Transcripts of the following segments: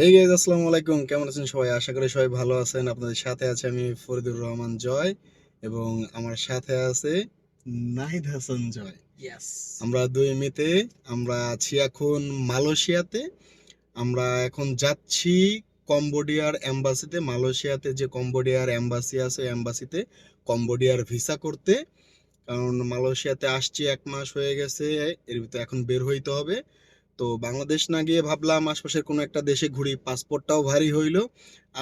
এই গাইজ আসসালামু আলাইকুম, কেমন আছেন সবাই? আশা করি সবাই ভালো আছেন। আপনাদের সাথে আছে আমি ফরিদুর রহমান জয় এবং আমার সাথে আছে নাহিদ হাসান জয়। ইয়েস। আমরা দুই মিতে আমরা আছি এখন মালয়েশিয়াতে। আমরা এখন যাচ্ছি কম্বোডিয়ার এম্বাসিতে। মালয়েশিয়াতে যে কম্বোডিয়ার এম্বাসি আছে এম্বাসিতে কম্বোডিয়ার ভিসা করতে। কারণ মালয়েশিয়াতে আসছি 1 মাস হয়ে গেছে, এর ভিতরে এখন বের হইতে হবে। তো বাংলাদেশ না গিয়ে ভাবলাম আশপাশের কোনো একটা দেশে ঘুরি, পাসপোর্টটাও ভারী হইলো,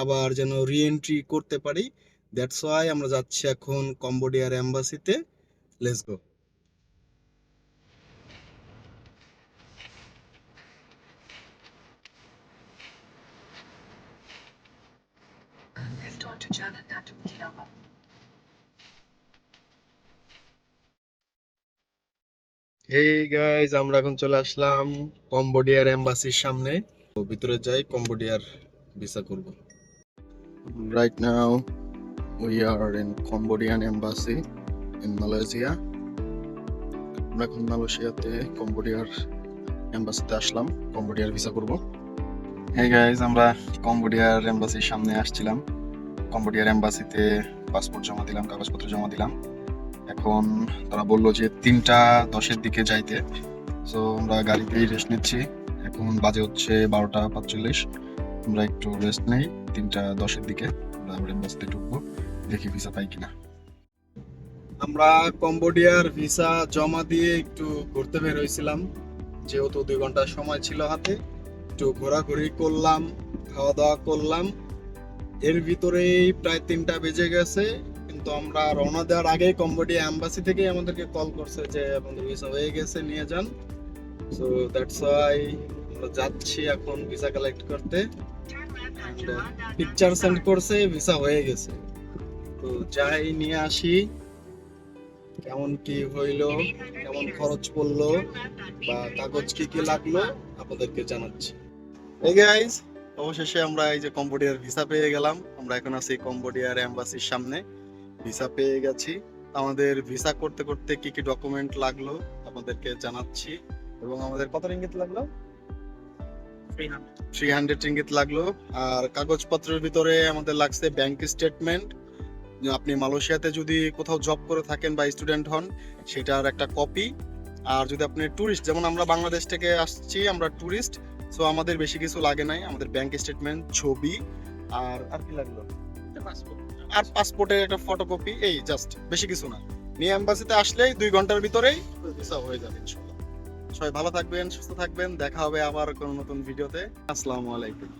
আবার যেন রিএন্ট্রি করতে পারি। দ্যাটস ওয়াই আমরা যাচ্ছি এখন কম্বোডিয়ার এম্বাসিতে। Let's go. এই গাইজ আমরা এখন চলে আসলাম কম্বোডিয়ার এম্বাসির সামনে। তো ভিতরে যাই, কম্বোডিয়ার ভিসা করব। Right now we are in Cambodian embassy in Malaysia. আমরা এখন মালয়েশিয়াতে কম্বোডিয়ার এম্বাসিতে আসলাম, কম্বোডিয়ার ভিসা করব। হ্যাঁ গাইজ, আমরা কম্বোডিয়ার এম্বাসির সামনে আসছিলাম। কম্বোডিয়ার এম্বাসিতে পাসপোর্ট জমা দিলাম, কাগজপত্র জমা দিলাম। এখন তারা বললো যে 3টা 10-এর দিকে যাইতে। সো আমরা গাড়িতেই রেস্ট নিচ্ছি। এখন বাজে হচ্ছে 12টা 45। আমরা একটু রেস্ট নেই, 3টা 10-এর দিকে আমরা আবার এম্বাসিতে ঢুকবো, দেখি ভিসা পাই কিনা। আমরা কম্বোডিয়ার ভিসা জমা দিয়ে একটু ঘুরতে বের হয়েছিলাম, যেহেতু 2 ঘন্টা সময় ছিল হাতে। একটু ঘোরাঘুরি করলাম, খাওয়া দাওয়া করলাম, এর ভিতরেই প্রায় 3টা বেজে গেছে। কিন্তু আমরা রওনা দেওয়ার আগে কম্বোডিয়া এম্বাসি থেকে আমাদেরকে কল করছে যে আপনাদের ভিসা হয়ে গেছে, নিয়ে যান। সো দ্যাটস ওয়াই আমরা যাচ্ছি এখন ভিসা কালেক্ট করতে। পিকচার সেন্ড করছে, ভিসা হয়ে গেছে। তো যাই নিয়ে আসি, কেমন কি হইলো, কেমন খরচ পড়লো বা কাগজ কি কি লাগলো আপনাদেরকে জানাচ্ছি। এই গাইস, অবশেষে আমরা এই যে কম্বোডিয়ার ভিসা পেয়ে গেলাম। আমরা এখন আছি কম্বোডিয়ার এম্বাসির সামনে, ভিসা পেয়ে গেছি। আমাদের ভিসা করতে করতে কি কি ডকুমেন্ট লাগলো আপনাদেরকে জানাচ্ছি। এবং আমাদের কত রিঙ্গিত লাগলো? 300 রিঙ্গিত লাগলো। আর কাগজপত্রের ভিতরে আমাদের লাগছে ব্যাংক স্টেটমেন্ট। আপনি মালয়েশিয়াতে যদি কোথাও জব করে থাকেন বা স্টুডেন্ট হন, সেটার একটা কপি। আর যদি আপনি ট্যুরিস্ট, যেমন আমরা বাংলাদেশ থেকে আসছি, আমরা ট্যুরিস্ট, সো আমাদের বেশি কিছু লাগে নাই। আমাদের ব্যাংক স্টেটমেন্ট, ছবি, আর আর কি লাগলো, আর পাসপোর্টের একটা ফটোকপি, এই জাস্ট, বেশি কিছু না। নিয়ে এম্বাসিতে আসলেই 2 ঘন্টার ভিতরেই ভিসা হয়ে যাবে ইনশাআল্লাহ। সবাই ভালো থাকবেন, সুস্থ থাকবেন, দেখা হবে আবার কোনো নতুন ভিডিওতে। আসসালামু আলাইকুম।